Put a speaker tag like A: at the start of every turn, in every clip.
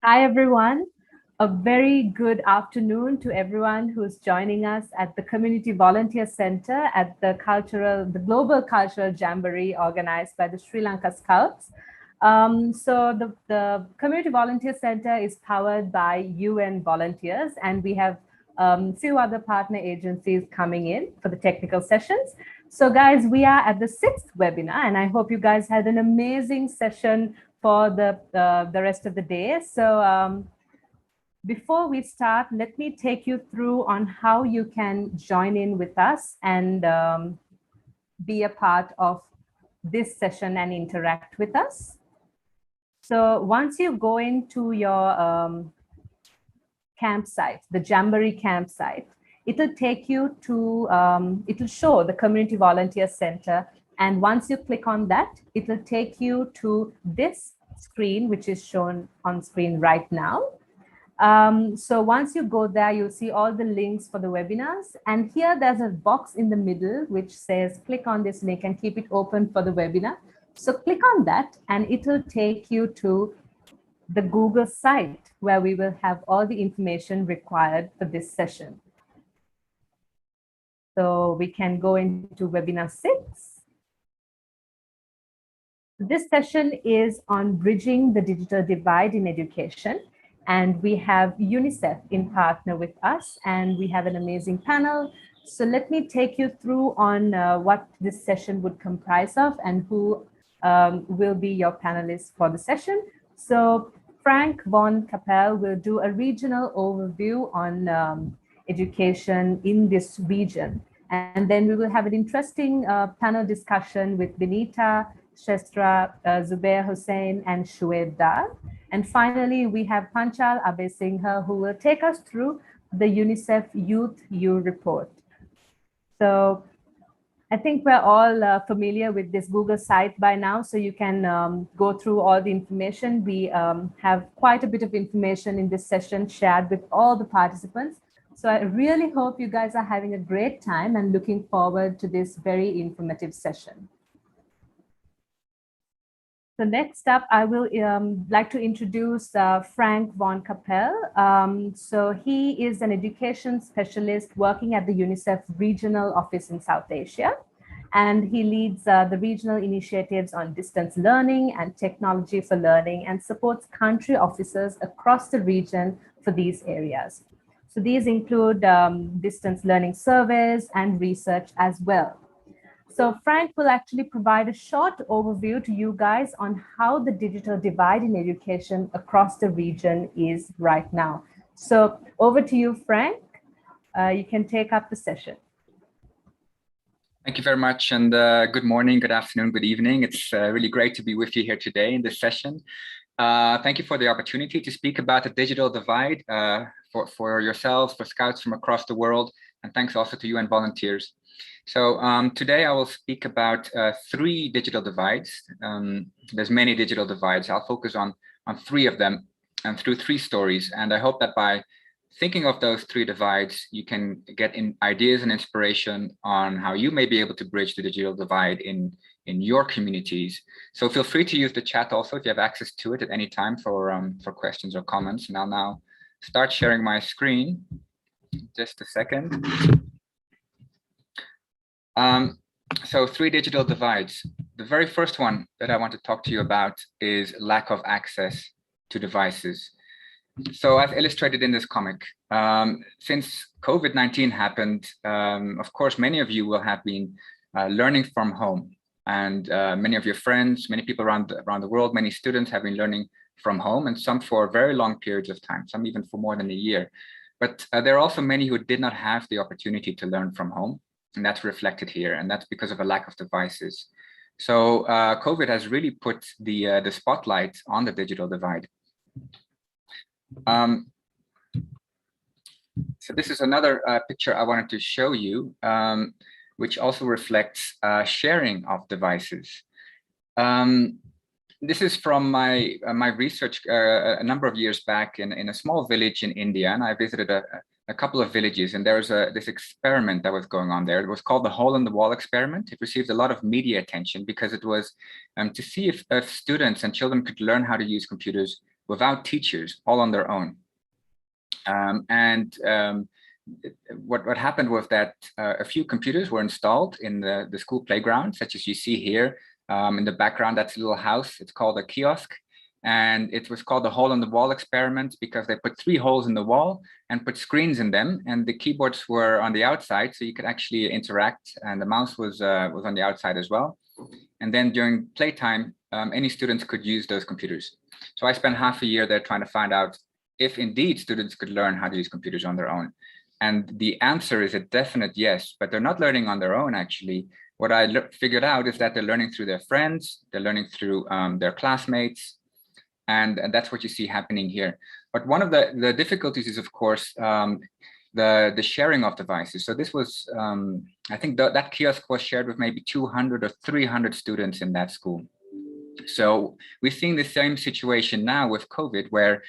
A: Hi, everyone. A very good afternoon to everyone who's joining us at the Community Volunteer Center at the Global Cultural Jamboree organized by the Sri Lanka Scouts. So the Community Volunteer Center is powered by UN volunteers, and we have few other partner agencies coming in for the technical sessions. So guys, we are at the 6th webinar, and I hope you guys had an amazing session for the rest of the day. So before we start, let me take you through on how you can join in with us and be a part of this session and interact with us. So once you go into your campsite, the Jamboree campsite, it'll take you to, it'll show the Community Volunteer Center. And once you click on that, it'll take you to this screen, which is shown on screen right now. So once you go there, you'll see all the links for the webinars. And here there's a box in the middle, which says, click on this link and keep it open for the webinar. So click on that and it'll take you to the Google site where we will have all the information required for this session. So we can go into webinar 6. This session is on bridging the digital divide in education. And we have UNICEF in partner with us, and we have an amazing panel. So let me take you through on what this session would comprise of and who will be your panelists for the session. So Frank von Kapelle will do a regional overview on education in this region. And then we will have an interesting panel discussion with Benita, Shestra, Zubair Hussain, and Shuaib Dar. And finally, we have Panchal Abesingha, who will take us through the UNICEF Youth U report. So I think we're all familiar with this Google site by now, so you can go through all the information. We have quite a bit of information in this session shared with all the participants. So I really hope you guys are having a great time and looking forward to this very informative session. So next up, I will like to introduce Frank von Kapelle. So he is an education specialist working at the UNICEF regional office in South Asia. And he leads the regional initiatives on distance learning and technology for learning and supports country officers across the region for these areas. So these include distance learning surveys and research as well. So Frank will actually provide a short overview to you guys on how the digital divide in education across the region is right now. So over to you, Frank. You can take up the session.
B: Thank you very much, and good morning, good afternoon, good evening. It's really great to be with you here today in this session. Thank you for the opportunity to speak about the digital divide for yourselves, for Scouts from across the world, and thanks also to UN volunteers. So today I will speak about 3 digital divides. There's many digital divides. I'll focus on 3 of them and through 3 stories. And I hope that by thinking of those 3 divides, you can get ideas and inspiration on how you may be able to bridge the digital divide in your communities. So feel free to use the chat also if you have access to it at any time for questions or comments. And I'll now start sharing my screen. Just a second. So 3 digital divides. The very first one that I want to talk to you about is lack of access to devices. So I've illustrated in this comic, since COVID-19 happened, of course, many of you will have been learning from home, and many of your friends, many people around the world, many students have been learning from home, and some for very long periods of time, some even for more than a year. But there are also many who did not have the opportunity to learn from home. And that's reflected here, and that's because of a lack of devices. So COVID has really put the spotlight on the digital divide. So this is another picture I wanted to show you, which also reflects sharing of devices. This is from my research a number of years back in a small village in India, and I visited a couple of villages, and there was this experiment that was going on there. It was called the hole in the wall experiment. It received a lot of media attention because it was to see if students and children could learn how to use computers without teachers, all on their own. What happened was that a few computers were installed in the school playground, such as you see here in the background. That's a little house. It's called a kiosk. And it was called the hole in the wall experiment because they put 3 holes in the wall and put screens in them, and the keyboards were on the outside, so you could actually interact, and the mouse was on the outside as well. And then during playtime, any students could use those computers. So I spent half a year there trying to find out if indeed students could learn how to use computers on their own. And the answer is a definite yes, but they're not learning on their own, actually. What I figured out is that they're learning through their friends, they're learning through their classmates, and that's what you see happening here. But one of the difficulties is, of course, the sharing of devices. So this was, I think that kiosk was shared with maybe 200 or 300 students in that school. So we're seeing the same situation now with COVID, where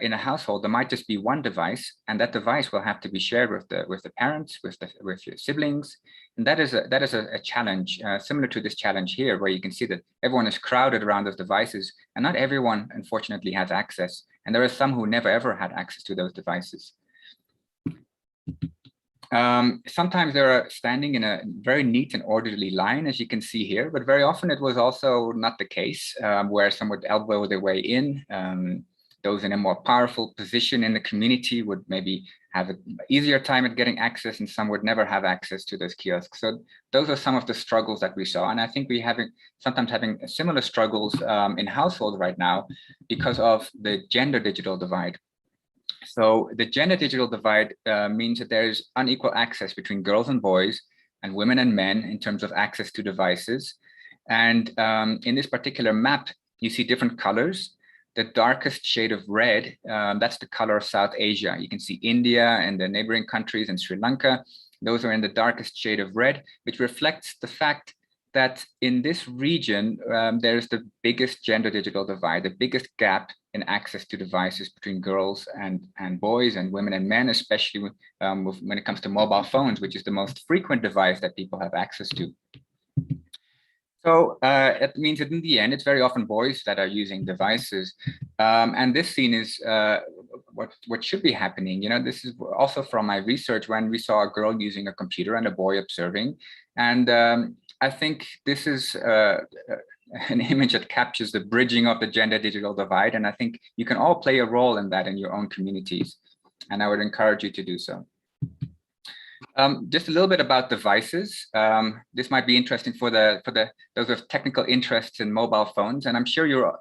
B: in a household, there might just be one device, and that device will have to be shared with the parents, with your siblings. And that is a challenge similar to this challenge here, where you can see that everyone is crowded around those devices, and not everyone, unfortunately, has access. And there are some who never ever had access to those devices. Sometimes they're standing in a very neat and orderly line, as you can see here, but very often it was also not the case, where some would elbow their way in. Those in a more powerful position in the community would maybe have an easier time at getting access, and some would never have access to those kiosks. So those are some of the struggles that we saw. And I think we sometimes having similar struggles in households right now because of the gender digital divide. So the gender digital divide means that there is unequal access between girls and boys and women and men in terms of access to devices. And in this particular map, you see different colors. The darkest shade of red, that's the color of South Asia. You can see India and the neighboring countries and Sri Lanka. Those are in the darkest shade of red, which reflects the fact that in this region, there's the biggest gender digital divide, the biggest gap in access to devices between girls and boys and women and men, especially when it comes to mobile phones, which is the most frequent device that people have access to. So it means that in the end, it's very often boys that are using devices. And this scene is what should be happening. You know, this is also from my research when we saw a girl using a computer and a boy observing. And I think this is an image that captures the bridging of the gender digital divide. And I think you can all play a role in that in your own communities. And I would encourage you to do so. Just a little bit about devices. This might be interesting for those with technical interests in mobile phones, and I'm sure you're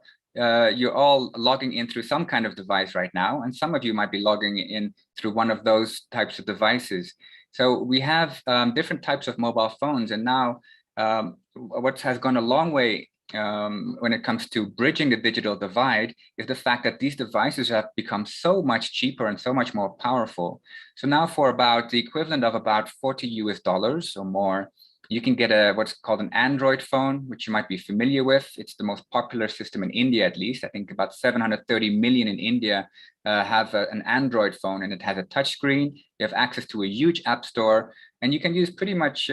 B: all logging in through some kind of device right now, and some of you might be logging in through one of those types of devices. So we have different types of mobile phones, and now what has gone a long way when it comes to bridging the digital divide is the fact that these devices have become so much cheaper and so much more powerful. So now for about the equivalent of about $40 US or more, you can get what's called an Android phone, which you might be familiar with. It's the most popular system in India, at least. I think about 730 million in India have an Android phone, and it has a touchscreen. You have access to a huge app store, and you can use pretty much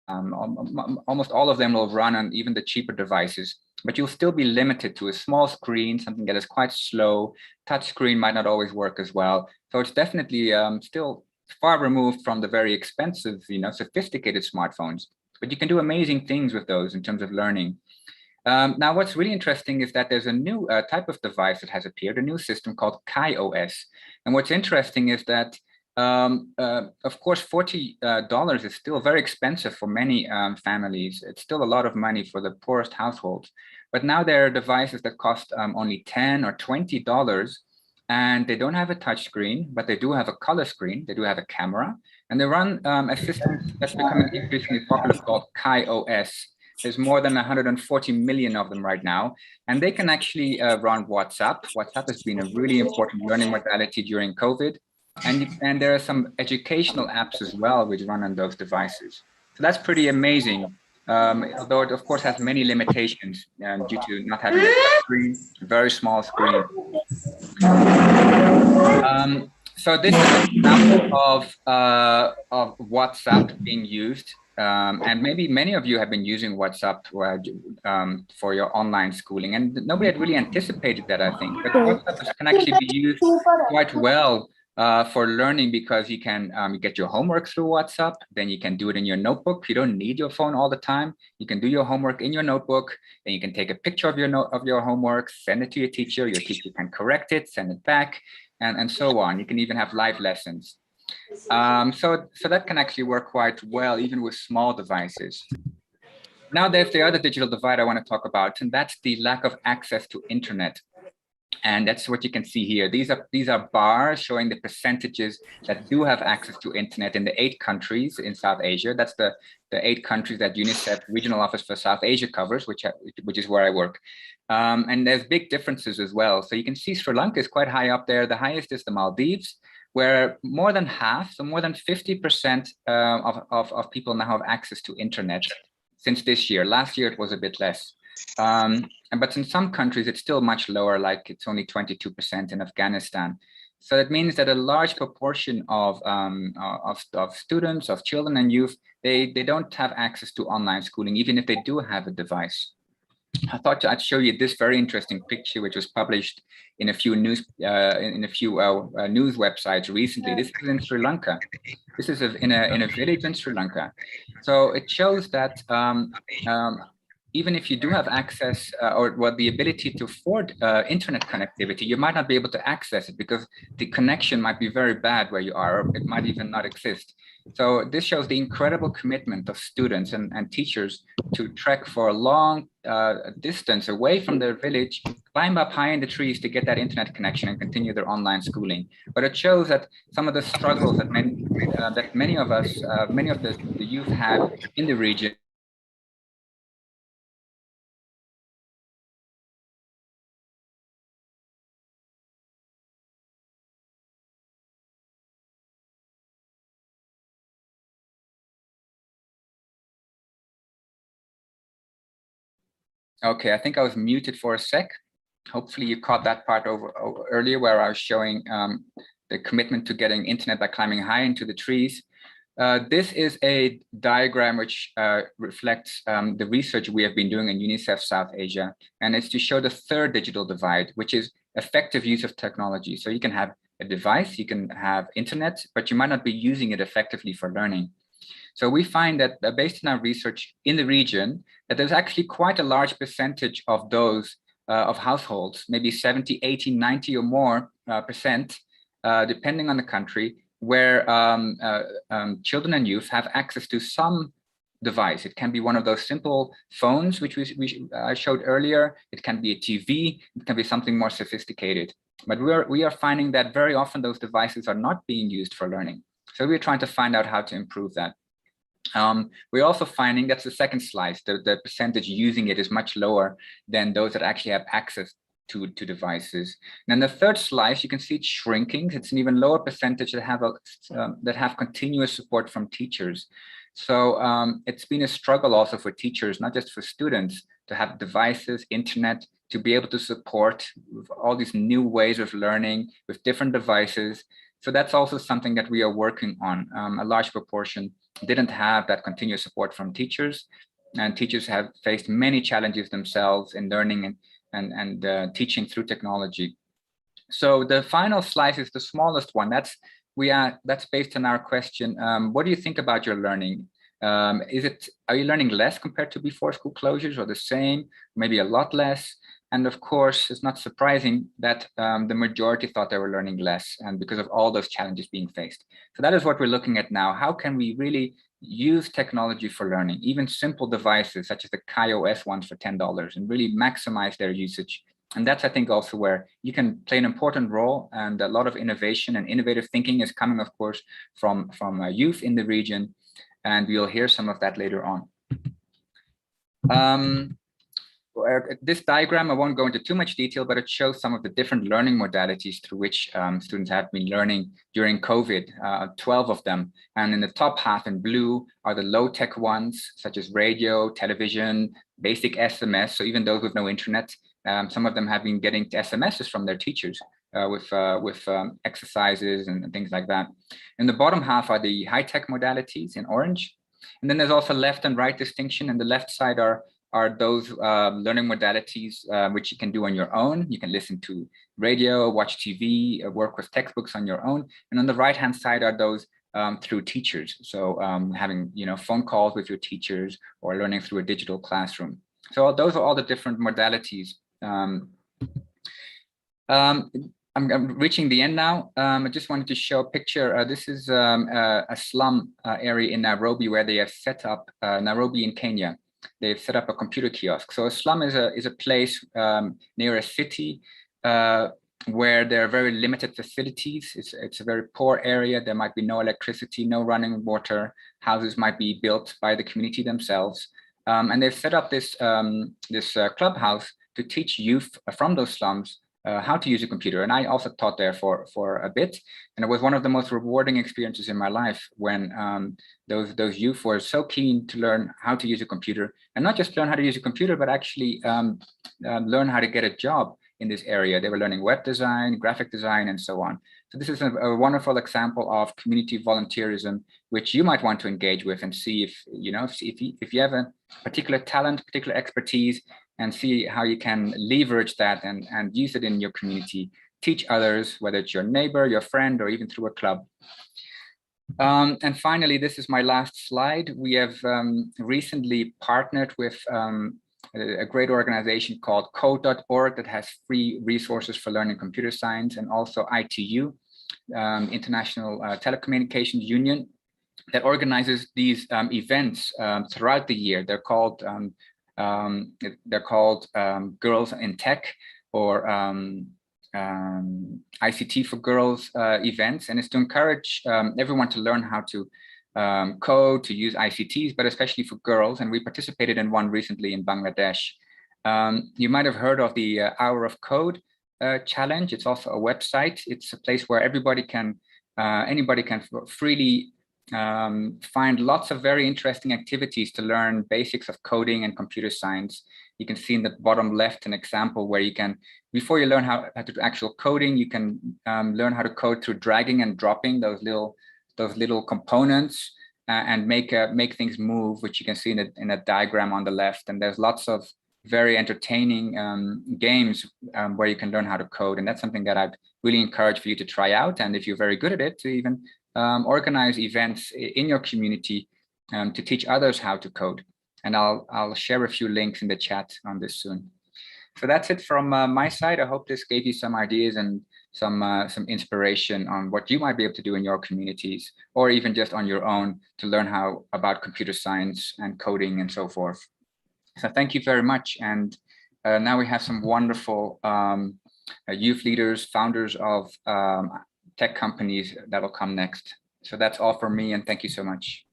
B: almost all of them will run on even the cheaper devices, but you'll still be limited to a small screen, something that is quite slow. Touch screen might not always work as well. So it's definitely still far removed from the very expensive, sophisticated smartphones, but you can do amazing things with those in terms of learning. Now, what's really interesting is that there's a new type of device that has appeared, a new system called KaiOS. And what's interesting is that of course, $40 is still very expensive for many families. It's still a lot of money for the poorest households. But now there are devices that cost only $10 or $20, and they don't have a touch screen, but they do have a color screen. They do have a camera, and they run a system that's becoming increasingly popular called KaiOS. There's more than 140 million of them right now, and they can actually run WhatsApp. WhatsApp has been a really important learning modality during COVID. And there are some educational apps as well which run on those devices. So that's pretty amazing, although it of course has many limitations due to not having a screen, very small screen. So this is an example of WhatsApp being used. And maybe many of you have been using WhatsApp for your online schooling, and nobody had really anticipated that, I think. But WhatsApp can actually be used quite well for learning, because you can you get your homework through WhatsApp, then you can do it in your notebook. You don't need your phone all the time. You can do your homework in your notebook, then you can take a picture of your homework, send it to your teacher can correct it, send it back, and so on. You can even have live lessons. So that can actually work quite well, even with small devices. Now there's the other digital divide I want to talk about, and that's the lack of access to internet. And that's what you can see here. These are bars showing the percentages that do have access to internet in the 8 countries in South Asia. That's the 8 countries that UNICEF Regional Office for South Asia covers, which is where I work. And there's big differences as well. So you can see Sri Lanka is quite high up there. The highest is the Maldives, where more than half, so more than 50% of people now have access to internet since this year. Last year, it was a bit less. But in some countries, it's still much lower, like it's only 22% in Afghanistan. So that means that a large proportion of students, of children and youth, they don't have access to online schooling, even if they do have a device. I thought I'd show you this very interesting picture, which was published in a few news news websites recently. This is in Sri Lanka. This is in a village in Sri Lanka. So it shows that even if you do have access the ability to afford internet connectivity, you might not be able to access it because the connection might be very bad where you are, or it might even not exist. So this shows the incredible commitment of students and teachers to trek for a long distance away from their village, climb up high in the trees to get that internet connection and continue their online schooling. But it shows that some of the struggles that many of the youth have in the region. Okay, I think I was muted for a sec. Hopefully you caught that part over earlier, where I was showing the commitment to getting internet by climbing high into the trees. This is a diagram which reflects the research we have been doing in UNICEF South Asia, and it's to show the third digital divide, which is effective use of technology. So you can have a device, you can have internet, but you might not be using it effectively for learning. So we find that based on our research in the region, that there's actually quite a large percentage of those of households, maybe 70, 80, 90 or more percent, depending on the country, where children and youth have access to some device. It can be one of those simple phones, which I showed earlier. It can be a TV. It can be something more sophisticated. But we are finding that very often those devices are not being used for learning. So we're trying to find out how to improve that. We're also finding, that's the second slice, the percentage using it is much lower than those that actually have access to devices. And then the third slice, you can see it's shrinking. It's an even lower percentage that have continuous support from teachers. So it's been a struggle also for teachers, not just for students, to have devices, internet, to be able to support all these new ways of learning with different devices. So that's also something that we are working on. A large proportion didn't have that continuous support from teachers, and teachers have faced many challenges themselves in learning and teaching through technology. So the final slice is the smallest one. That's based on our question. What do you think about your learning? Are you learning less compared to before school closures, or the same, maybe a lot less? And of course, it's not surprising that the majority thought they were learning less, and because of all those challenges being faced. So that is what we're looking at now. How can we really use technology for learning, even simple devices such as the KaiOS ones for $10, and really maximize their usage? And that's, I think, also where you can play an important role, and a lot of innovation and innovative thinking is coming, of course, from youth in the region, and we'll hear some of that later on. This diagram, I won't go into too much detail, but it shows some of the different learning modalities through which students have been learning during COVID, 12 of them. And in the top half in blue are the low-tech ones, such as radio, television, basic SMS. So even those with no internet, some of them have been getting SMSs from their teachers. with exercises and things like that. In the bottom half are the high-tech modalities in orange. And then there's also left and right distinction. And the left side are those learning modalities which you can do on your own. You can listen to radio, watch TV, work with textbooks on your own. And on the right-hand side are those through teachers. So having phone calls with your teachers or learning through a digital classroom. So those are all the different modalities. I'm reaching the end now. I just wanted to show a picture. This is a slum area in Nairobi where they have set up, Nairobi in Kenya. They've set up a computer kiosk. So a slum is a place near a city where there are very limited facilities. It's a very poor area. There might be no electricity, no running water. Houses might be built by the community themselves. And they've set up this clubhouse to teach youth from those slums how to use a computer. And I also taught there for a bit. And it was one of the most rewarding experiences in my life when those youth were so keen to learn how to use a computer, and not just learn how to use a computer, but actually learn how to get a job in this area. They were learning web design, graphic design, and so on. So this is a wonderful example of community volunteerism, which you might want to engage with and see if you have a particular talent, particular expertise, and see how you can leverage that and use it in your community. Teach others, whether it's your neighbor, your friend, or even through a club. And finally, this is my last slide. We have recently partnered with a great organization called code.org that has free resources for learning computer science, and also ITU, International Telecommunications Union, that organizes these events throughout the year. They're called Girls in Tech, or ICT for Girls events, and it's to encourage everyone to learn how to code, to use ICTs, but especially for girls. And we participated in one recently in Bangladesh. You might have heard of the Hour of Code challenge. It's also a website. It's a place where anybody can freely find lots of very interesting activities to learn basics of coding and computer science. You can see in the bottom left an example where you can, before you learn how to do actual coding, you can learn how to code through dragging and dropping those little components and make things move, which you can see in a diagram on the left. And there's lots of very entertaining games where you can learn how to code. And that's something that I'd really encourage for you to try out. And if you're very good at it, to even organize events in your community to teach others how to code. And I'll share a few links in the chat on this soon. So that's it from my side. I hope this gave you some ideas and some inspiration on what you might be able to do in your communities, or even just on your own, to learn about computer science and coding and so forth. So thank you very much. And now we have some wonderful youth leaders, founders of tech companies that will come next. So that's all for me, and thank you so much.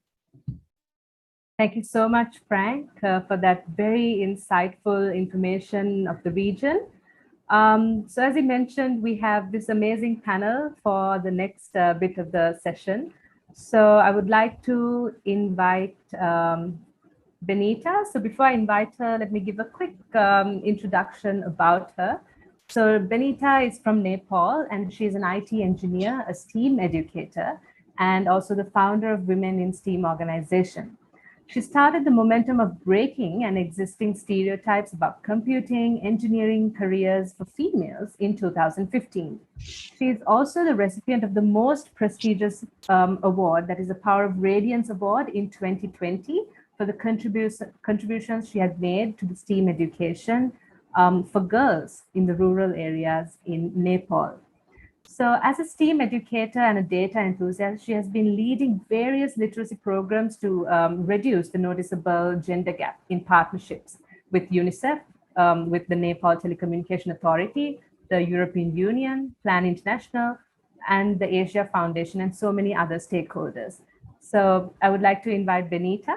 A: Thank you so much, Frank, for that very insightful information of the region. So as you mentioned, we have this amazing panel for the next bit of the session. So I would like to invite Benita. So before I invite her, let me give a quick introduction about her. So Benita is from Nepal, and she's an IT engineer, a STEAM educator, and also the founder of Women in STEAM organization. She started the momentum of breaking and existing stereotypes about computing, engineering careers for females in 2015. She is also the recipient of the most prestigious award, that is the Power of Radiance Award in 2020, for the contributions she had made to the STEAM education for girls in the rural areas in Nepal. So as a STEAM educator and a data enthusiast, she has been leading various literacy programs to reduce the noticeable gender gap in partnerships with UNICEF, with the Nepal Telecommunication Authority, the European Union, Plan International, and the Asia Foundation, and so many other stakeholders. So I would like to invite Benita.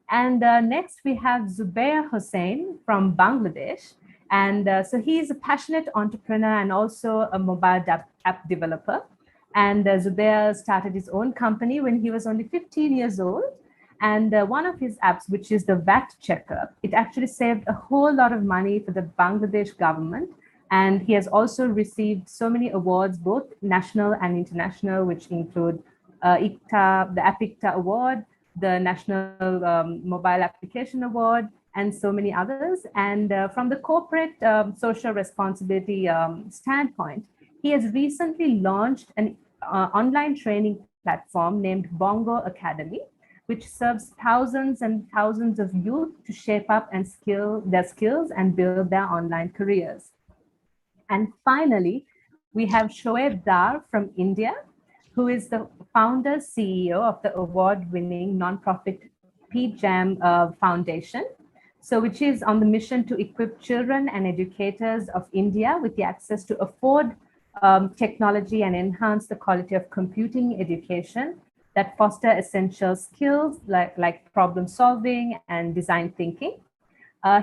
A: And next we have Zubair Hossain from Bangladesh. And so he is a passionate entrepreneur and also a mobile app developer. And Zubair started his own company when he was only 15 years old. And one of his apps, which is the VAT Checker, it actually saved a whole lot of money for the Bangladesh government. And he has also received so many awards, both national and international, which include ICTA, the APICTA Award, the National Mobile Application Award, and so many others. And from the corporate social responsibility standpoint, he has recently launched an online training platform named Bongo Academy, which serves thousands and thousands of youth to shape up and skill their skills and build their online careers. And finally, we have Shoaib Dar from India, who is the founder CEO of the award-winning nonprofit PJAM Foundation, so which is on the mission to equip children and educators of India with the access to afford technology and enhance the quality of computing education that foster essential skills like problem solving and design thinking.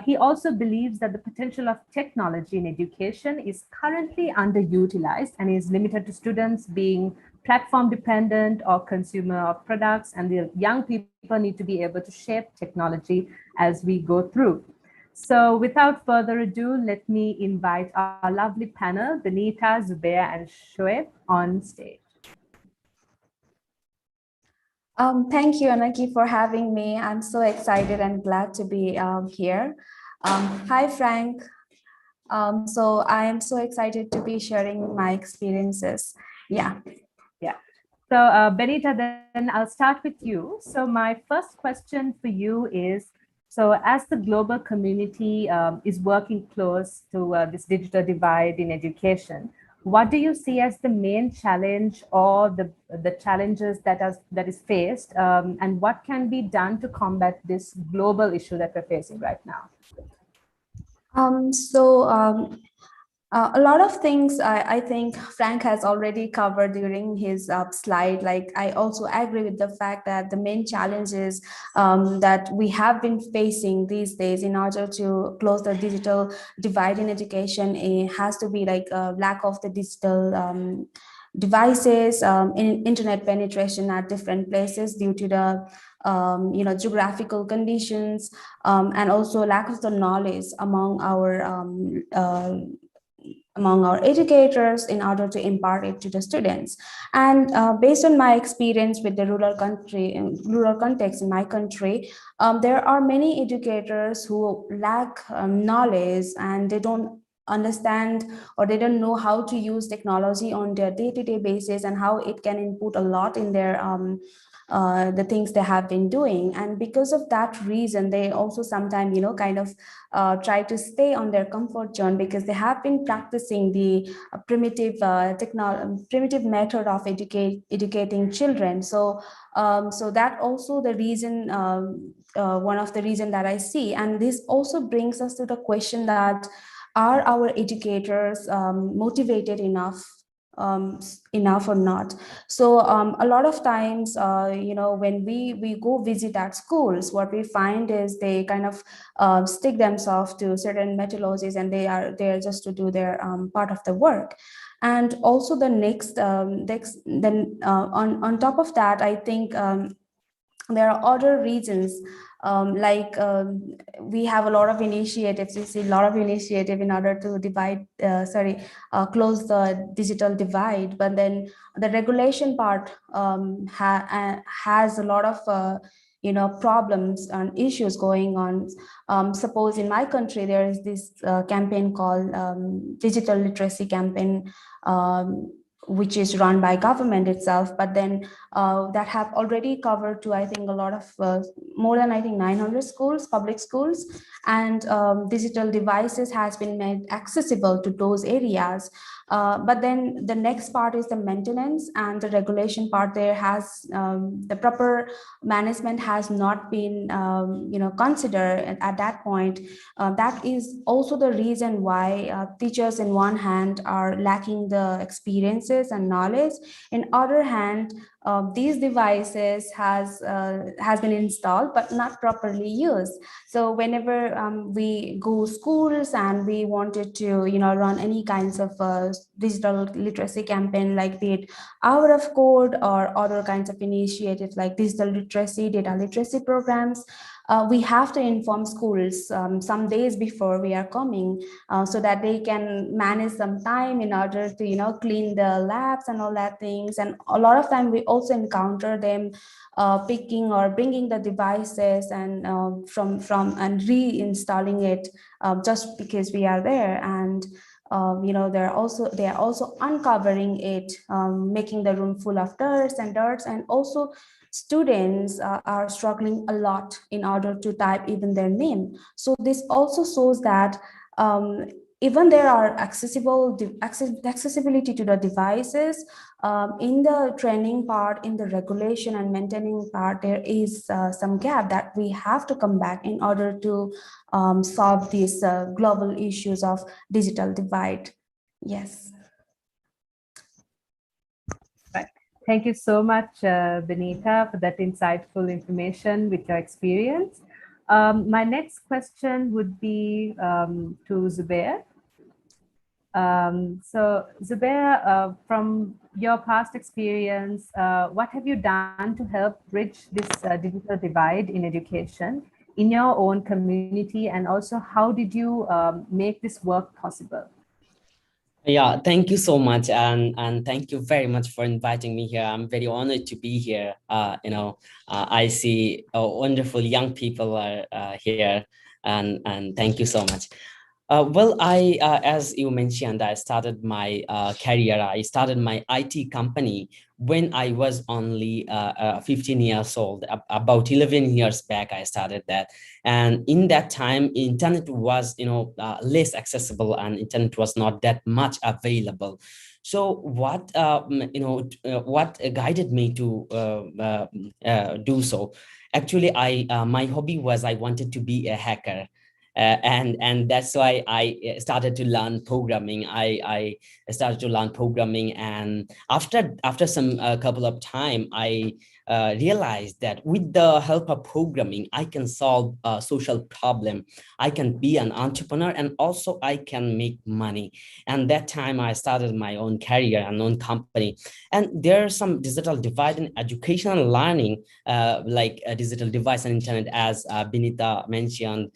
A: He also believes that the potential of technology in education is currently underutilized and is limited to students being platform dependent or consumer of products, and the young people need to be able to shape technology as we go through. So without further ado, let me invite our lovely panel, Benita, Zubair, and Shoaib on stage.
C: Thank you, Anaki, for having me. I'm so excited and glad to be here. Hi, Frank. So I am so excited to be sharing my experiences. Yeah.
A: So Benita, then I'll start with you. So my first question for you is, so as the global community is working close to this digital divide in education, what do you see as the main challenge or the challenges that is faced, and what can be done to combat this global issue that we're facing right now?
C: A lot of things I think Frank has already covered during his slide. Like, I also agree with the fact that the main challenges that we have been facing these days in order to close the digital divide in education, it has to be like a lack of the digital devices, in internet penetration at different places due to the geographical conditions, and also lack of the knowledge among our educators in order to impart it to the students. And based on my experience with the rural context in my country, there are many educators who lack knowledge, and they don't understand or they don't know how to use technology on their day-to-day basis and how it can input a lot in their the things they have been doing. And because of that reason, they also sometimes kind of try to stay on their comfort zone, because they have been practicing the primitive method of educating children. So that also the reason, one of the reason that I see. And this also brings us to the question that, are our educators motivated enough or not? So a lot of times, when we go visit at schools, what we find is they kind of stick themselves to certain methodologies, and they are there just to do their part of the work. And also the on top of that, I think there are other reasons, we have a lot of initiatives. We see a lot of initiative in order to close the digital divide, but then the regulation part has a lot of problems and issues going on. Suppose in my country there is this campaign called digital literacy campaign, which is run by government itself, but then that have already covered to, I think, a lot of more than, I think, 900 schools, public schools, and digital devices has been made accessible to those areas. But then the next part is the maintenance and the regulation part. There has the proper management has not been considered at that point. That is also the reason why teachers in one hand are lacking the experiences and knowledge. In other hand, these devices has been installed but not properly used. So whenever we go schools and we wanted to run any kinds of digital literacy campaign, like be it hour of code or other kinds of initiatives like digital literacy, data literacy programs, we have to inform schools some days before we are coming, so that they can manage some time in order to, clean the labs and all that things. And a lot of time we also encounter them picking or bringing the devices and from and reinstalling it just because we are there. And they are also uncovering it, making the room full of dirt. And also students are struggling a lot in order to type even their name. So this also shows that even there are accessibility to the devices, in the training part, in the regulation and maintaining part, there is some gap that we have to come back in order to solve these global issues of digital divide. Yes.
A: Thank you so much, Benita, for that insightful information with your experience. My next question would be to Zubair. So Zubair, from your past experience, what have you done to help bridge this digital divide in education in your own community? And also, how did you make this work possible?
D: Yeah, thank you so much, and thank you very much for inviting me here. I'm very honored to be here. I see wonderful young people are here, and thank you so much. Well, as you mentioned, I started my career. I started my IT company when I was only 15 years old. About 11 years back, I started that. And in that time, internet was, less accessible, and internet was not that much available. So what, what guided me to do so? Actually, my hobby was I wanted to be a hacker. And that's why I started to learn programming. I started to learn programming, and after some couple of time, I realized that with the help of programming, I can solve a social problem. I can be an entrepreneur, and also I can make money. And that time I started my own career and own company. And there's some digital divide in educational learning, like a digital device and internet, as Benita mentioned.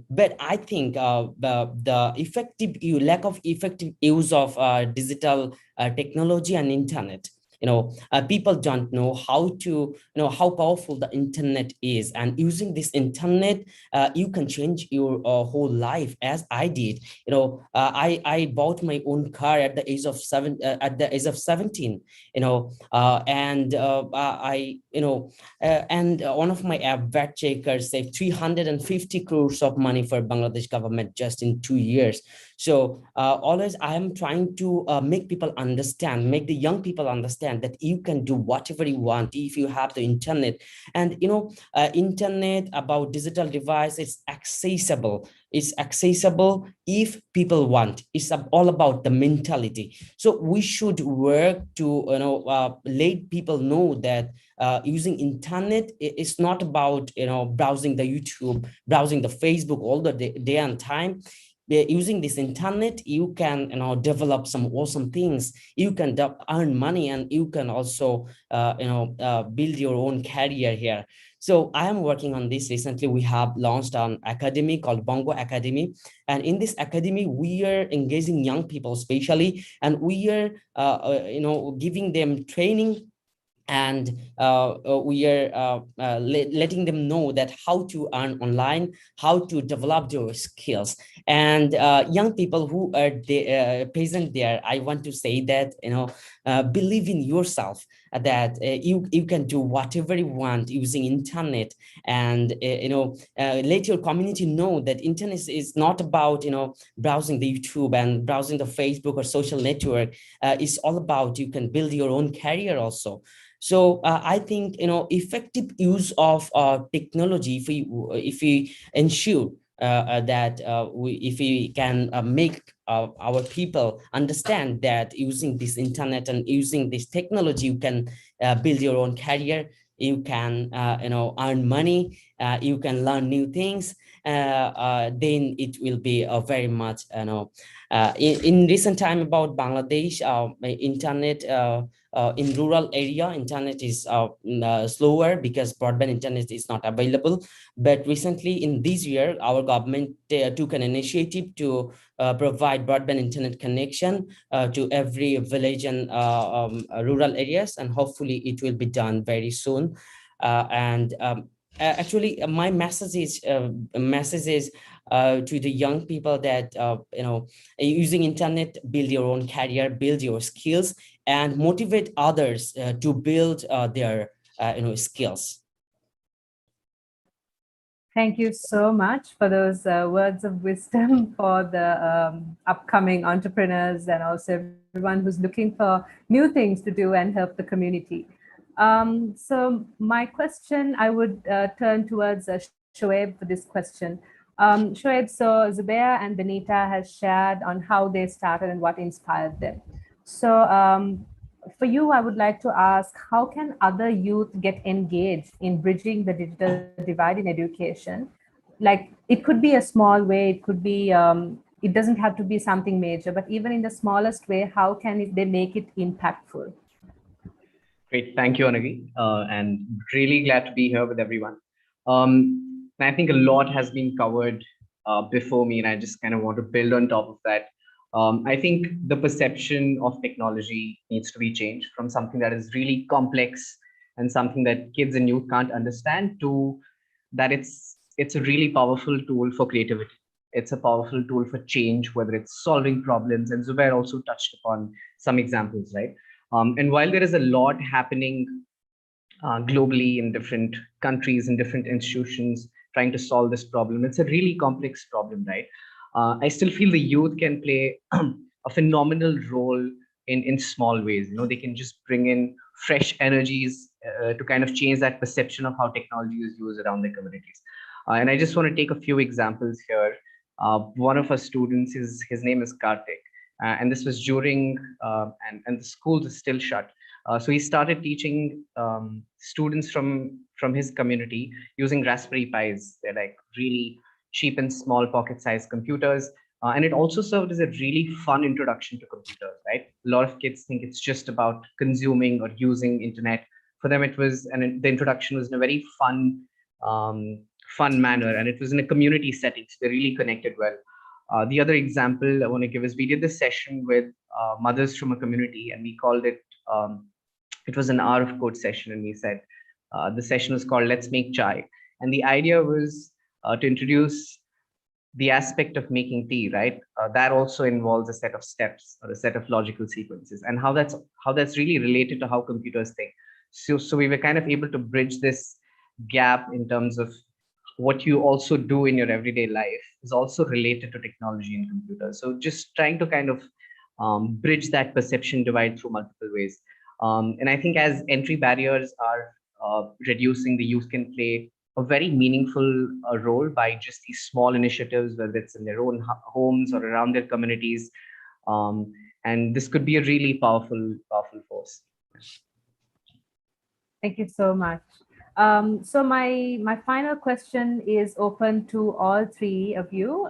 D: But I think the lack of effective use of digital technology and internet, people don't know how to how powerful the internet is, and using this internet you can change your whole life, as I did. I bought my own car at the age of 17, and one of my VAT checkers saved 350 crores of money for Bangladesh government just in 2 years. So always I am trying to make people understand, make the young people understand that you can do whatever you want if you have the internet. And internet, about digital device, it's accessible. It's accessible if people want. It's all about the mentality. So we should work to let people know that using internet is not about browsing the YouTube, browsing the Facebook all the day and time. Using this internet, you can develop some awesome things. You can earn money, and you can also build your own career here. So I am working on this. Recently we have launched an academy called Bongo Academy, and in this academy we are engaging young people especially, and we are giving them training, and we are letting them know that how to earn online, how to develop their skills. And young people who are present there, I want to say that believe in yourself, that you can do whatever you want using internet. And let your community know that internet is not about browsing the YouTube and browsing the Facebook or social network. It's all about you can build your own career also. So I think effective use of technology, if we ensure that if we can make our people understand that using this internet and using this technology, you can build your own career, you can earn money, you can learn new things, then it will be very much, in recent time about Bangladesh, internet in rural area, internet is slower because broadband internet is not available. But recently in this year, our government took an initiative to provide broadband internet connection to every village and rural areas, and hopefully it will be done very soon. Actually, my message is to the young people that using internet, build your own career, build your skills, and motivate others to build their skills.
A: Thank you so much for those words of wisdom for the upcoming entrepreneurs and also everyone who's looking for new things to do and help the community. So my question, I would turn towards Shoaib for this question. Shoaib, so Zubair and Benita has shared on how they started and what inspired them. So for you, I would like to ask, how can other youth get engaged in bridging the digital divide in education? Like, it could be a small way, it could be, it doesn't have to be something major, but even in the smallest way, how can they make it impactful?
E: Great, thank you, Anagi, and really glad to be here with everyone. I think a lot has been covered before me, and I just kind of want to build on top of that. I think the perception of technology needs to be changed from something that is really complex and something that kids and youth can't understand to that it's a really powerful tool for creativity. It's a powerful tool for change, whether it's solving problems. And Zubair also touched upon some examples, right? And while there is a lot happening globally in different countries and different institutions trying to solve this problem, it's a really complex problem, right? I still feel the youth can play a phenomenal role in small ways. They can just bring in fresh energies to kind of change that perception of how technology is used around the communities. And I just want to take a few examples here. One of our students, his name is Karthik. And this was during, and the schools are still shut. So he started teaching students from his community using Raspberry Pis. They're like really cheap and small pocket-sized computers. And it also served as a really fun introduction to computers, right? A lot of kids think it's just about consuming or using internet. For them, it was, and the introduction was in a very fun manner, and it was in a community setting, so they really connected well. The other example I want to give is we did this session with mothers from a community, and we called it, it was an hour of code session, and we said, the session was called Let's Make Chai. And the idea was to introduce the aspect of making tea, right? That also involves a set of steps or a set of logical sequences, and how that's really related to how computers think. So we were kind of able to bridge this gap in terms of what you also do in your everyday life is also related to technology and computers. So just trying to kind of bridge that perception divide through multiple ways. And I think as entry barriers are reducing, the youth can play a very meaningful role by just these small initiatives, whether it's in their own homes or around their communities. And this could be a really powerful force.
A: Thank you so much. So my final question is open to all three of you.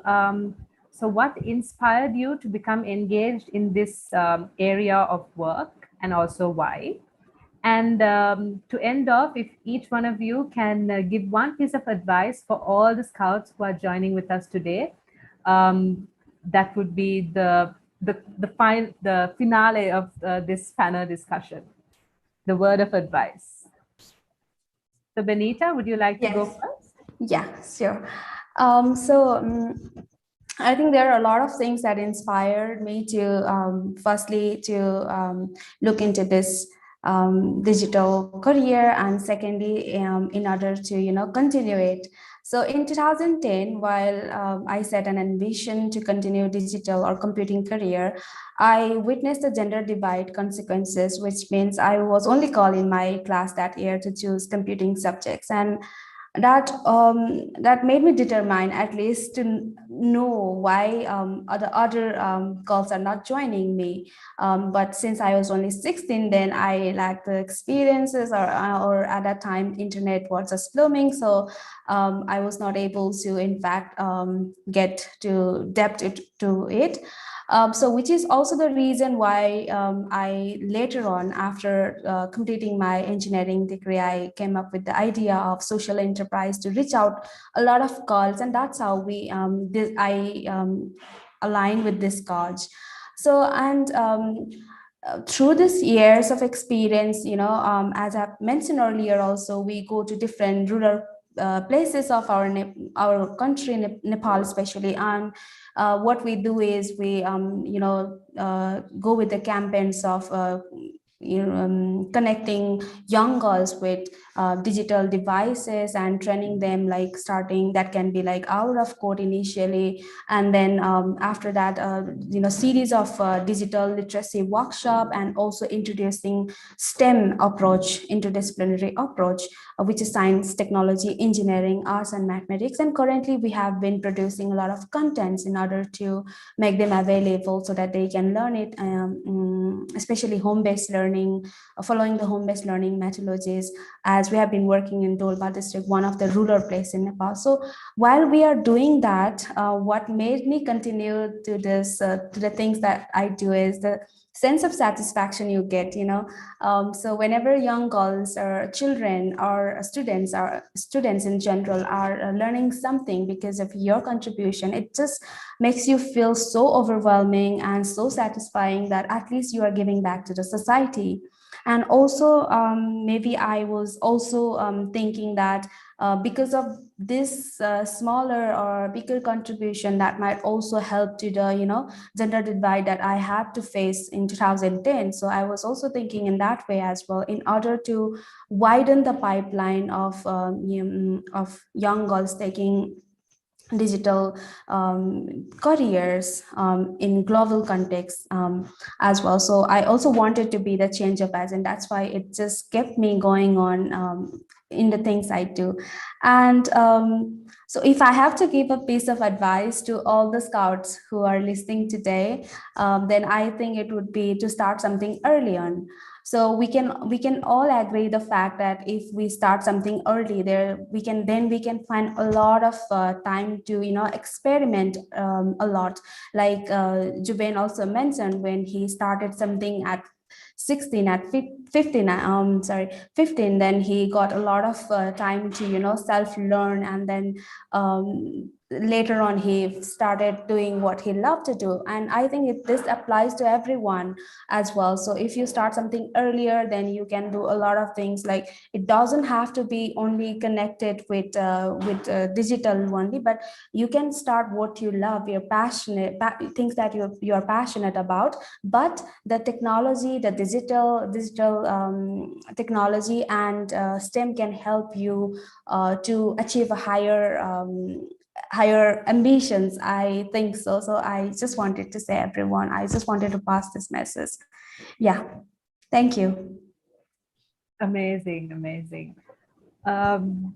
A: So what inspired you to become engaged in this area of work, and also why? And to end off, if each one of you can give one piece of advice for all the scouts who are joining with us today, that would be the finale of this panel discussion, the word of advice. So Benita, would you like to go first?
C: Yeah, sure. I think there are a lot of things that inspired me to firstly to look into this digital career, and secondly in order to continue it. So in 2010, while I set an ambition to continue digital or computing career, I witnessed the gender divide consequences, which means I was only called in my class that year to choose computing subjects. And that made me determine at least to know why other girls are not joining me. But since I was only 16, then I lacked the experiences, or at that time internet was just blooming, so I was not able to in fact get to depth to it. So which is also the reason why I later on, after completing my engineering degree, I came up with the idea of social enterprise to reach out a lot of girls, and that's how I align with this cause. So and through this years of experience, as I mentioned earlier, also we go to different rural places of our country, Nepal especially, and what we do is we go with the campaigns of connecting young girls with digital devices and training them, like starting that can be like hour of code initially, and then after that series of digital literacy workshop, and also introducing STEM approach, interdisciplinary approach, which is science, technology, engineering, arts, and mathematics. And currently we have been producing a lot of contents in order to make them available so that they can learn it, especially home-based learning, following the home-based learning methodologies, as we have been working in Dolba district, one of the rural place in Nepal. So while we are doing that, what made me continue to the things that I do is the sense of satisfaction you get, so whenever young girls or children or students in general are learning something because of your contribution, it just makes you feel so overwhelming and so satisfying that at least you are giving back to the society. And also maybe I was also thinking that because of this smaller or bigger contribution, that might also help to the gender divide that I had to face in 2010. So I was also thinking in that way as well, in order to widen the pipeline of young girls taking digital careers in global context as well. So I also wanted to be the change of agent. That's why it just kept me going on in the things I do. And so if I have to give a piece of advice to all the scouts who are listening today, then I think it would be to start something early on. So we can all agree the fact that if we start something early, we can find a lot of time to experiment a lot. Like Jubain also mentioned, when he started something at 16, at 15, 15, then he got a lot of time to self learn, and then later on he started doing what he loved to do. And I think this applies to everyone as well. So if you start something earlier, then you can do a lot of things. Like, it doesn't have to be only connected with digital only, but you can start what you love, you're passionate things that you're passionate about. But the technology, the digital technology and STEM can help you to achieve a higher ambitions, I think. So I just wanted to say, everyone, I just wanted to pass this message. Yeah, thank you.
A: Amazing. Zubair,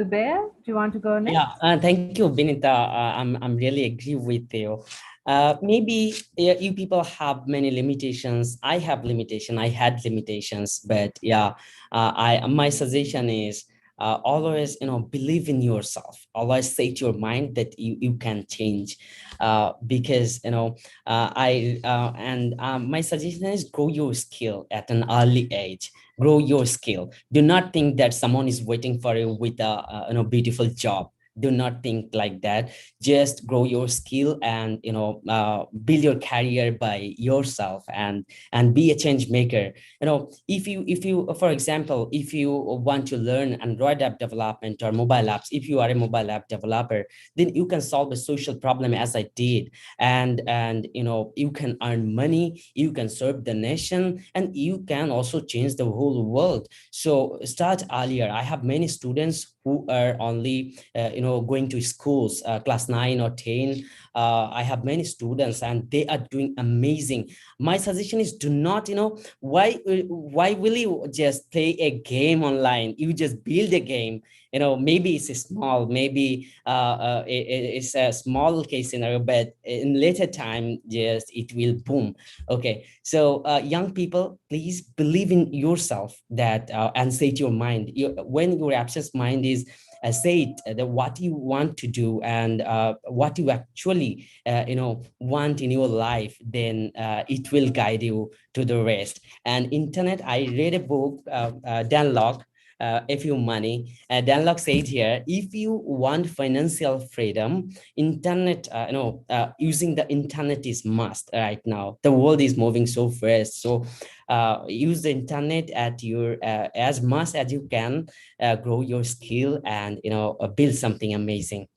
A: do you want to go next?
D: Yeah, thank you, Binita. I'm really agree with you. Maybe you people have many limitations. I have limitation. I had limitations, but yeah, my suggestion is always believe in yourself. Always say to your mind that you can change, because my suggestion is grow your skill at an early age. Grow your skill. Do not think that someone is waiting for you with a beautiful job. Do not think like that. Just grow your skill and build your career by yourself, and be a change maker. If you for example, if you want to learn Android app development or mobile apps, if you are a mobile app developer, then you can solve a social problem as I did, and you can earn money, you can serve the nation, and you can also change the whole world. So start earlier. I have many students who are only going to schools, class 9 or 10. I have many students and they are doing amazing. My suggestion is, do not, why will you just play a game online? You just build a game. maybe it's small, maybe it's a small case scenario, but in later time, yes, it will boom. Okay, so young people, please believe in yourself, that and set your mind. When your absent mind is say it, that what you want to do and what you actually want in your life, then it will guide you to the rest. And internet, I read a book, Dan Lok, If You Money. Dan Lok said here, if you want financial freedom, internet, using the internet is must right now. The world is moving so fast, so use the internet at your as much as you can, grow your skill, and build something amazing.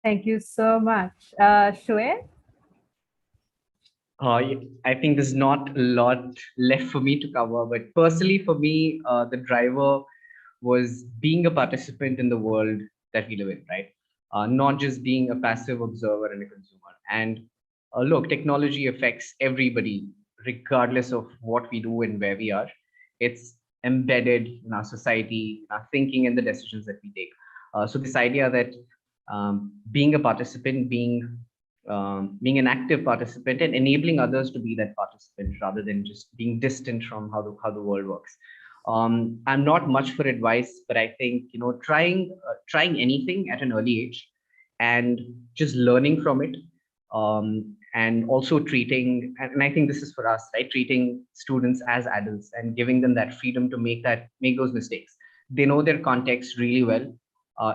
A: Thank you so much. Shoaib?
E: I think there's not a lot left for me to cover, but personally for me, the driver was being a participant in the world that we live in, right? Not just being a passive observer and a consumer. And look, technology affects everybody, regardless of what we do and where we are. It's embedded in our society, our thinking, and the decisions that we take. So this idea that being a participant, being an active participant, and enabling others to be that participant rather than just being distant from how the world works. I'm not much for advice, but I think trying anything at an early age and just learning from it, and also treating, and I think this is for us, right? Treating students as adults and giving them that freedom to make those mistakes. They know their context really well.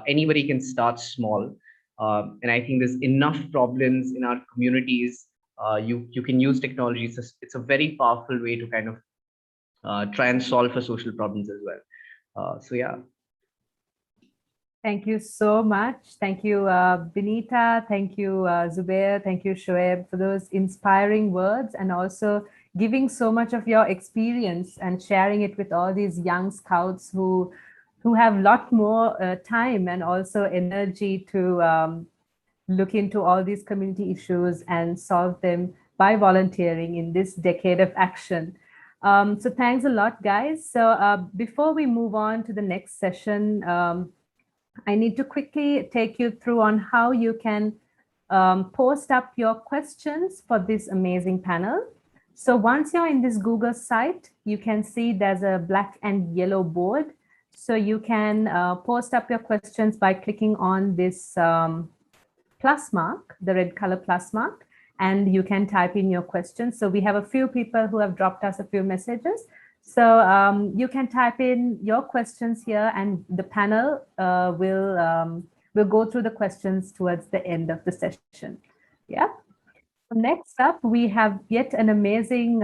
E: Anybody can start small. And I think there's enough problems in our communities. You can use technology. It's a very powerful way to kind of try and solve for social problems as well. So yeah.
A: Thank you so much. Thank you, Benita. Thank you, Zubair. Thank you, Shoaib, for those inspiring words, and also giving so much of your experience and sharing it with all these young scouts who have a lot more time and also energy to look into all these community issues and solve them by volunteering in this decade of action. So thanks a lot, guys. So before we move on to the next session, I need to quickly take you through on how you can post up your questions for this amazing panel. So once you're in this Google site, you can see there's a black and yellow board. So you can post up your questions by clicking on this plus mark, the red color plus mark, and you can type in your questions. So we have a few people who have dropped us a few messages. So you can type in your questions here, and the panel will go through the questions towards the end of the session. Yeah. Next up, we have yet an amazing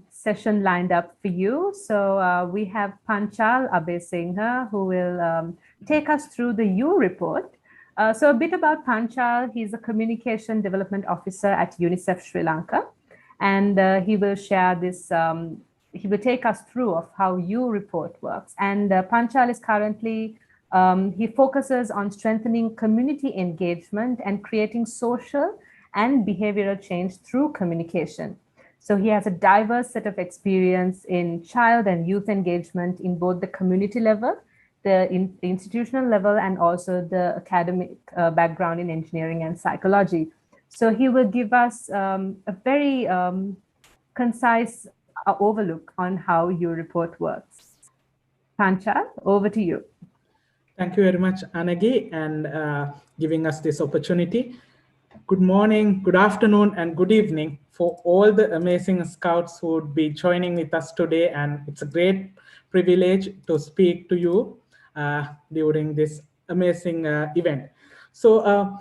A: session lined up for you. So we have Panchal Abesingha, who will take us through the U report. So a bit about Panchal. He's a Communication Development Officer at UNICEF Sri Lanka. And he will share this, he will take us through of how U report works. And Panchal is currently, he focuses on strengthening community engagement and creating social and behavioral change through communication. So he has a diverse set of experience in child and youth engagement in both the community level, the institutional level, and also the academic background in engineering and psychology. So he will give us a very concise overlook on how your report works. Panchal, over to you.
F: Thank you very much, Anagi, and giving us this opportunity. Good morning, good afternoon, and good evening for all the amazing scouts who would be joining with us today. And it's a great privilege to speak to you during this amazing event. So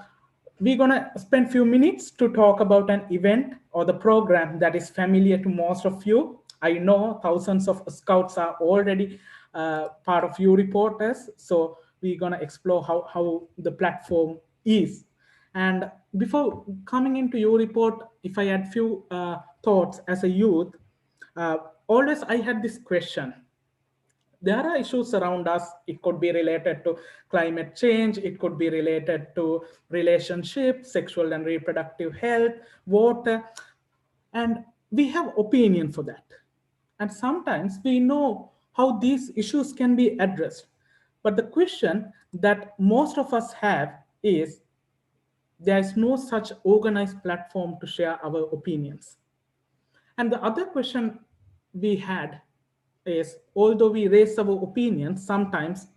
F: we're gonna spend a few minutes to talk about an event or the program that is familiar to most of you. I know thousands of scouts are already part of U Reporters. So we're gonna explore how the platform is. And before coming into your report, if I had few thoughts as a youth, always I had this question. There are issues around us. It could be related to climate change. It could be related to relationships, sexual and reproductive health, water, and we have opinion for that. And sometimes we know how these issues can be addressed. But the question that most of us have is there is no such organized platform to share our opinions. And the other question we had is, although we raise our opinions, sometimes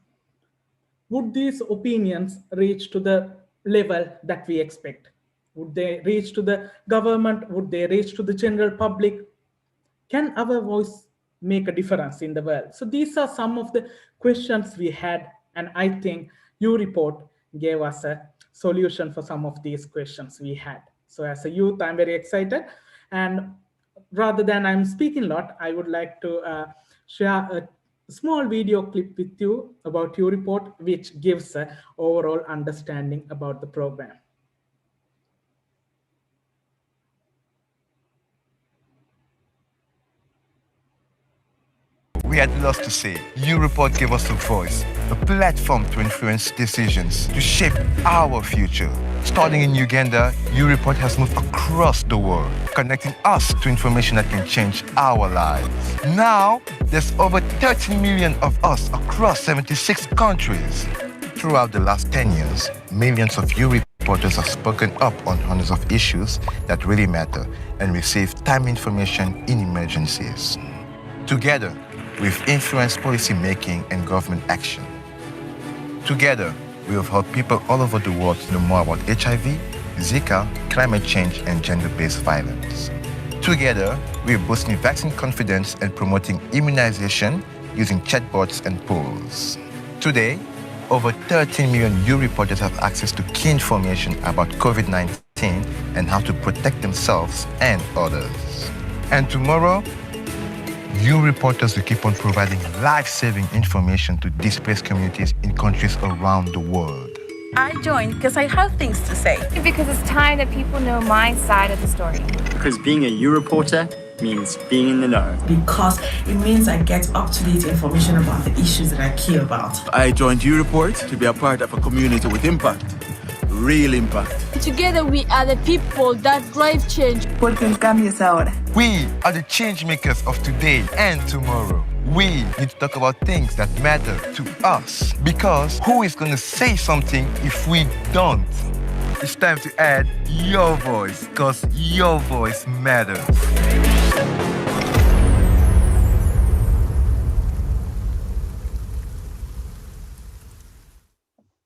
F: would these opinions reach to the level that we expect? Would they reach to the government? Would they reach to the general public? Can our voice make a difference in the world? So these are some of the questions we had, and I think your report gave us a solution for some of these questions we had. So as a youth, I'm very excited, and rather than I'm speaking a lot, I would like to share a small video clip with you about your report, which gives an overall understanding about the program.
G: We had lots to say. Report gave us a voice, a platform to influence decisions, to shape our future. Starting in Uganda, Report has moved across the world, connecting us to information that can change our lives. Now, there's over 30 million of us across 76 countries. Throughout the last 10 years, millions of reporters have spoken up on hundreds of issues that really matter and receive timely information in emergencies. Together, we've influenced policy making and government action. Together, we have helped people all over the world to know more about HIV, Zika, climate change, and gender-based violence. Together, we are boosting vaccine confidence and promoting immunization using chatbots and polls. Today, over 13 million new reporters have access to key information about COVID-19 and how to protect themselves and others. And tomorrow, you reporters will keep on providing life-saving information to displaced communities in countries around the world.
H: I joined because I have things to say.
I: Because it's time that people know my side of the story.
J: Because being a reporter means being in the know.
K: Because it means I get up-to-date information about the issues that I care about.
L: I joined Report to be a part of a community with impact. Real impact.
M: Together we are the people that drive change.
G: Porque el cambio es ahora. We are the change makers of today and tomorrow. We need to talk about things that matter to us. Because who is going to say something if we don't? It's time to add your voice, because your voice matters.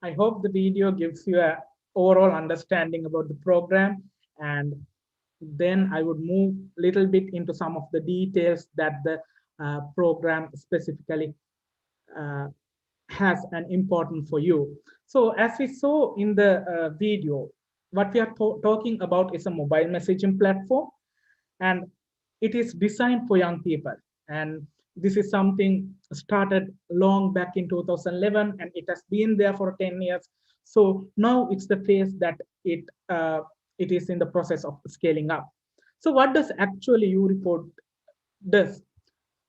F: I hope the video gives you an overall understanding about the program, and then I would move a little bit into some of the details that the program specifically has an importance for you. So as we saw in the video, what we are talking about is a mobile messaging platform, and it is designed for young people. And this is something started long back in 2011, and it has been there for 10 years. So now it's the phase that it is in the process of scaling up. So what does actually Report does?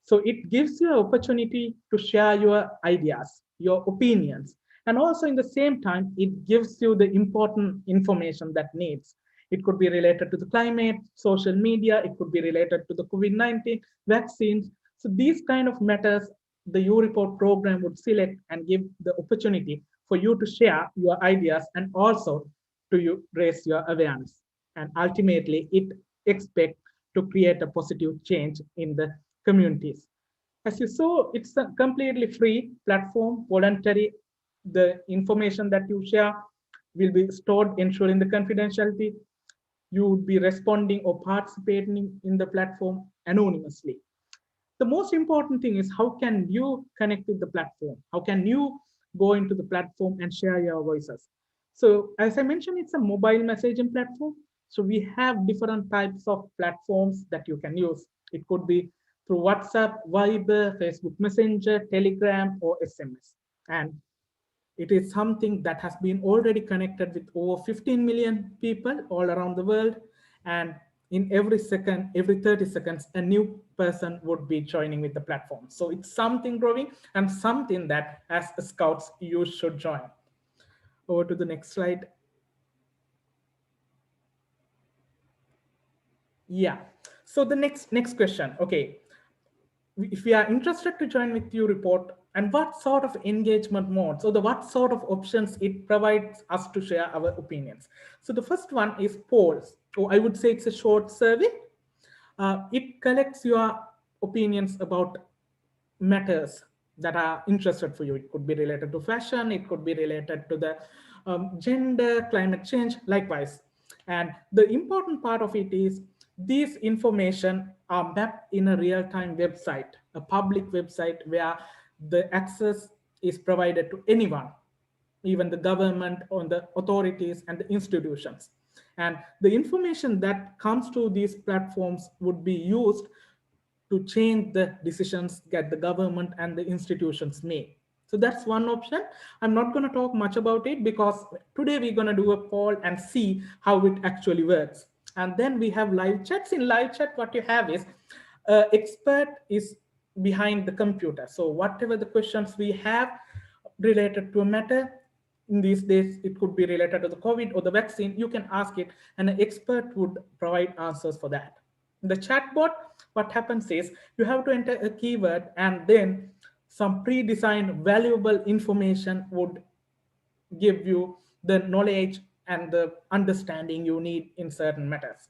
F: So it gives you an opportunity to share your ideas, your opinions, and also in the same time, it gives you the important information that needs. It could be related to the climate, social media, it could be related to the COVID-19 vaccines. So these kind of matters, the Report program would select and give the opportunity for you to share your ideas and also to raise your awareness. And ultimately, it expects to create a positive change in the communities. As you saw, it's a completely free platform, voluntary. The information that you share will be stored, ensuring the confidentiality. You would be responding or participating in the platform anonymously. The most important thing is how can you connect with the platform? How can you go into the platform and share your voices? So as I mentioned, it's a mobile messaging platform. So we have different types of platforms that you can use. It could be through WhatsApp, Viber, Facebook Messenger, Telegram, or SMS. And it is something that has been already connected with over 15 million people all around the world. And in every 30 seconds, a new person would be joining with the platform. So it's something growing and something that as scouts, you should join. Over to the next slide. Yeah, so the next question, okay. if we are interested to join with you report, and what sort of engagement modes, so what sort of options it provides us to share our opinions. So the first one is polls, or I would say it's a short survey. It collects your opinions about matters that are interested for you. It could be related to fashion, it could be related to the gender, climate change, likewise. And the important part of it is these information are mapped in a real-time website, a public website where the access is provided to anyone, even the government or the authorities and the institutions. And the information that comes to these platforms would be used to change the decisions that the government and the institutions make. So that's one option. I'm not going to talk much about it because today we're going to do a poll and see how it actually works. And then we have live chats. In live chat, what you have is expert is behind the computer. So whatever the questions we have related to a matter, in these days, it could be related to the COVID or the vaccine, you can ask it and an expert would provide answers for that. In the chatbot, what happens is you have to enter a keyword and then some pre-designed valuable information would give you the knowledge and the understanding you need in certain matters.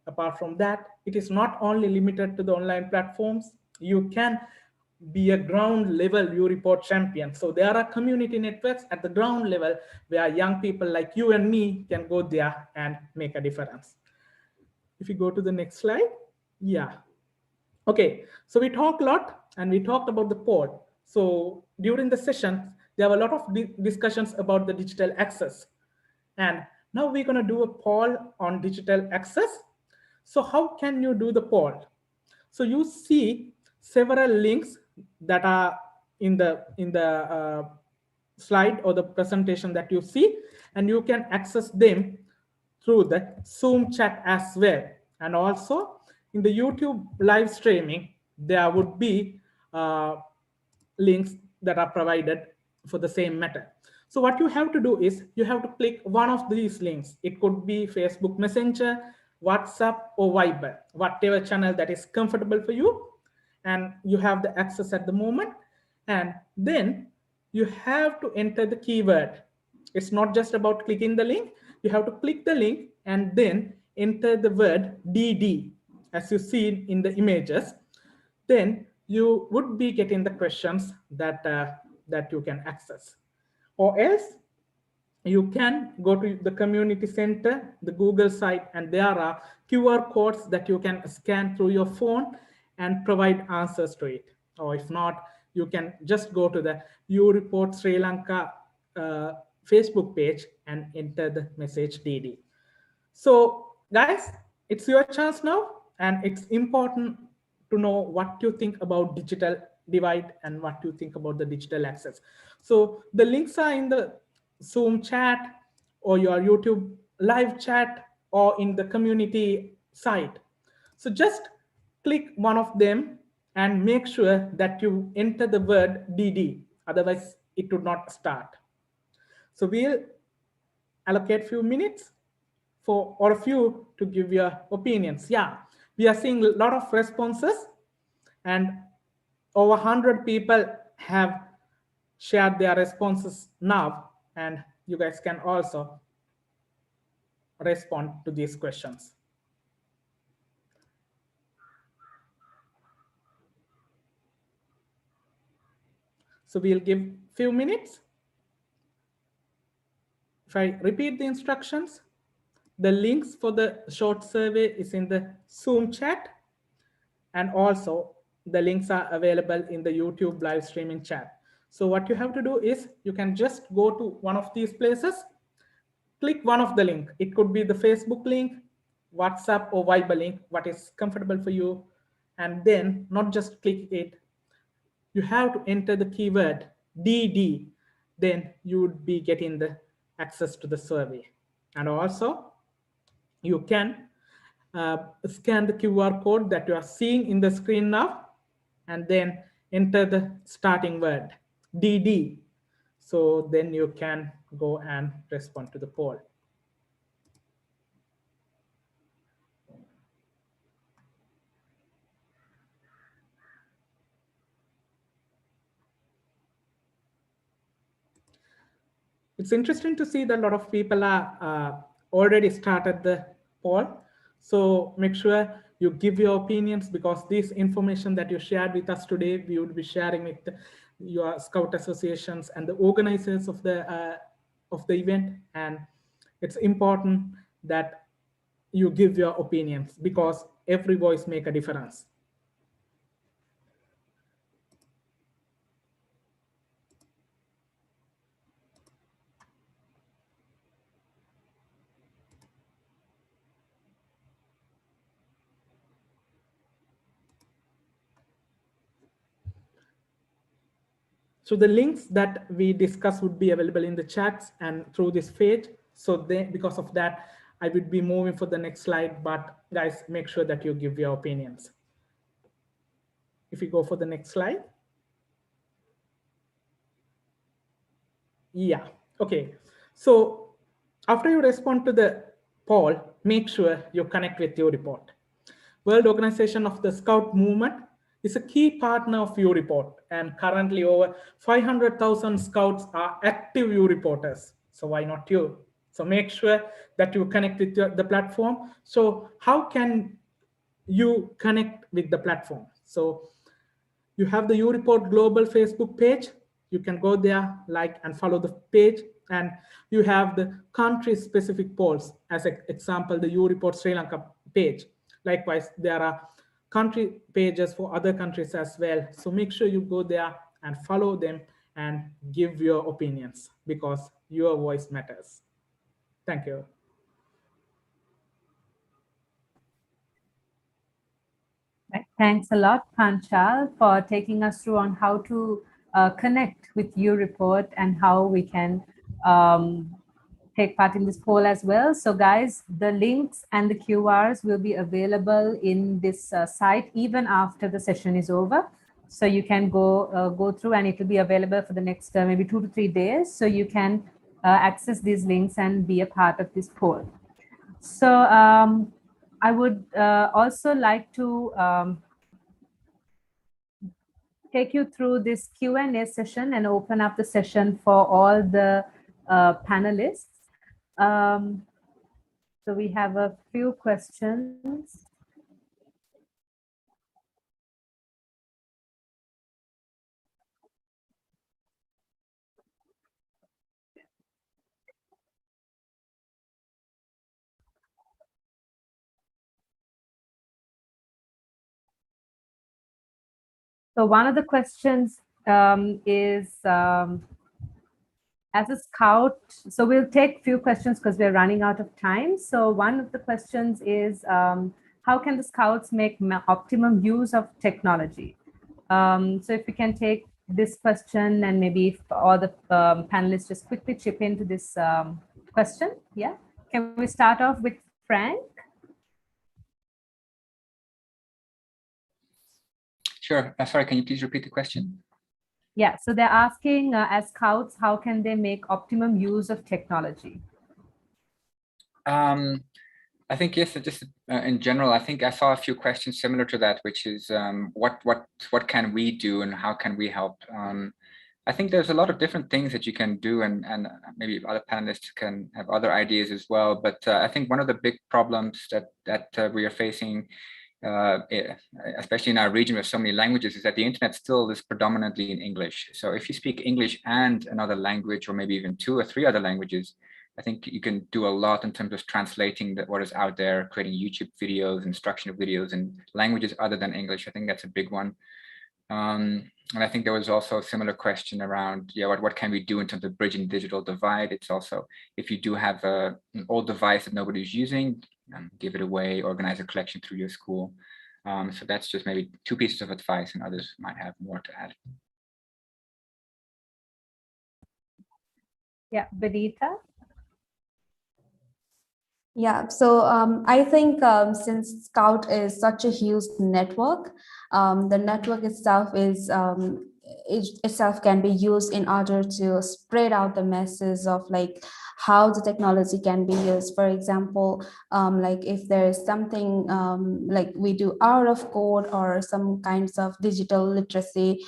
F: Apart from that, it is not only limited to the online platforms. You can be a ground level you report champion. So there are community networks at the ground level where young people like you and me can go there and make a difference. If you go to the next slide. Yeah. Okay, so we talked a lot and we talked about the poll. So during the session, there were a lot of discussions about the digital access. And now we're going to do a poll on digital access. So how can you do the poll? So you see several links that are in the slide or the presentation that you see, and you can access them through the Zoom chat as well. And also in the YouTube live streaming, there would be links that are provided for the same matter. So what you have to do is you have to click one of these links. It could be Facebook Messenger, WhatsApp, or Viber, whatever channel that is comfortable for you. And you have the access at the moment. And then you have to enter the keyword. It's not just about clicking the link. You have to click the link and then enter the word DD, as you see in the images. Then you would be getting the questions that, that you can access. Or else you can go to the community center, the Google site, and there are QR codes that you can scan through your phone and provide answers to it. Or if not, you can just go to the U Report Sri Lanka Facebook page and enter the message DD. So guys, it's your chance now, and it's important to know what you think about digital divide and what you think about the digital access. So the links are in the Zoom chat or your YouTube live chat or in the community site. So just click one of them and make sure that you enter the word DD, otherwise it would not start. So we'll allocate few minutes for all of you to give your opinions. Yeah, we are seeing a lot of responses and over 100 people have shared their responses now, and you guys can also respond to these questions. So we'll give few minutes. If I repeat the instructions, the links for the short survey is in the Zoom chat, and also the links are available in the YouTube live streaming chat. So what you have to do is you can just go to one of these places, click one of the link. It could be the Facebook link, WhatsApp or Viber link, what is comfortable for you. And then not just click it, you have to enter the keyword DD, then you would be getting the access to the survey. And also you can scan the QR code that you are seeing in the screen now, and then enter the starting word DD. So then you can go and respond to the poll. it's interesting to see that a lot of people are already started the poll. So make sure you give your opinions, because this information that you shared with us today, we would be sharing with your Scout associations and the organizers of the event. And it's important that you give your opinions, because every voice make a difference. So the links that we discussed would be available in the chats and through this page. So because of that, I would be moving for the next slide, but guys, make sure that you give your opinions. If you go for the next slide. Yeah, okay. So after you respond to the poll, make sure you connect with your report. World Organization of the Scout Movement is a key partner of U-Report, and currently over 500,000 Scouts are active U-Reporters. So why not you? So make sure that you connect with the platform. So how can you connect with the platform? So you have the U-Report Global Facebook page. You can go there, like and follow the page. And you have the country-specific polls. As an example, the U-Report Sri Lanka page. Likewise, there are country pages for other countries as well. So make sure you go there and follow them and give your opinions, because your voice matters. Thank you.
A: Thanks a lot, Panchal, for taking us through on how to connect with U-Report and how we can take part in this poll as well. So guys, the links and the QRs will be available in this site even after the session is over. So you can go through, and it will be available for the next maybe 2 to 3 days. So you can access these links and be a part of this poll. So I would also like to take you through this Q&A session and open up the session for all the panelists. So we have a few questions. So one of the questions is, as a scout, so we'll take a few questions because we're running out of time. So one of the questions is, how can the scouts make optimum use of technology? So if we can take this question, and maybe if all the panelists just quickly chip into this question. Yeah, can we start off with Frank?
B: Sure. Sorry, can you please repeat the question?
A: Yeah, so they're asking, as scouts, how can they make optimum use of technology?
B: I think, yes, just in general, I think I saw a few questions similar to that, which is what can we do and how can we help? I think there's a lot of different things that you can do, and maybe other panelists can have other ideas as well. But I think one of the big problems that we are facing, especially in our region with so many languages, is that the internet still is predominantly in English. So if you speak English and another language, or maybe even 2 or 3 other languages, I think you can do a lot in terms of translating what is out there, creating YouTube videos, instructional videos in languages other than English. I think that's a big one. And I think there was also a similar question around, yeah, what can we do in terms of bridging digital divide? It's also, if you do have an old device that nobody's using, give it away, organize a collection through your school. So that's just maybe 2 pieces of advice, and others might have more to add.
A: Yeah, Benita?
C: Yeah, so I think since Scout is such a huge network, the network itself is itself can be used in order to spread out the message of like how the technology can be used. For example, like if there is something like we do out of code or some kinds of digital literacy,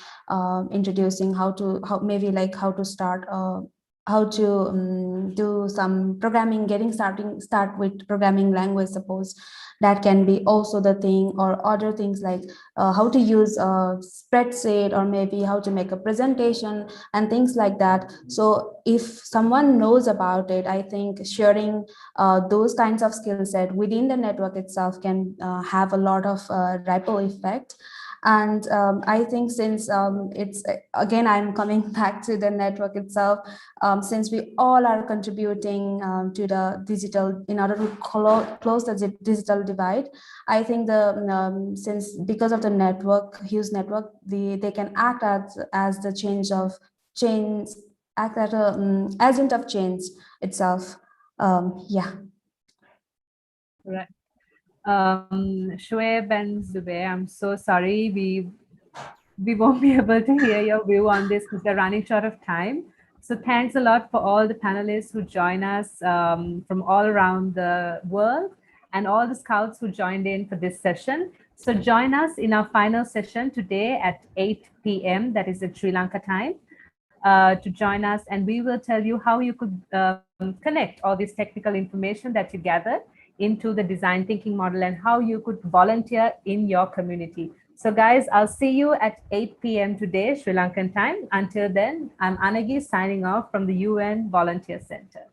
C: introducing how to start how to do some programming, start with programming language, suppose that can be also the thing, or other things like how to use a spreadsheet, or maybe how to make a presentation and things like that. So if someone knows about it, I think sharing those kinds of skill set within the network itself can have a lot of ripple effect. And I think since it's, again, I'm coming back to the network itself, since we all are contributing to the digital, in order to close the digital divide, I think the since because of the network, huge network, they can act as the change, act as a agent of change itself. Yeah.
A: Right. Shoaib and Zubair, I'm so sorry. We won't be able to hear your view on this because we're running short of time. So thanks a lot for all the panelists who join us from all around the world, and all the scouts who joined in for this session. So join us in our final session today at 8 p.m. That is at Sri Lanka time, to join us, and we will tell you how you could connect all this technical information that you gathered into the design thinking model, and how you could volunteer in your community. So guys, I'll see you at 8 p.m. today, Sri Lankan time. Until then, I'm Anagi signing off from the UN Volunteer Center.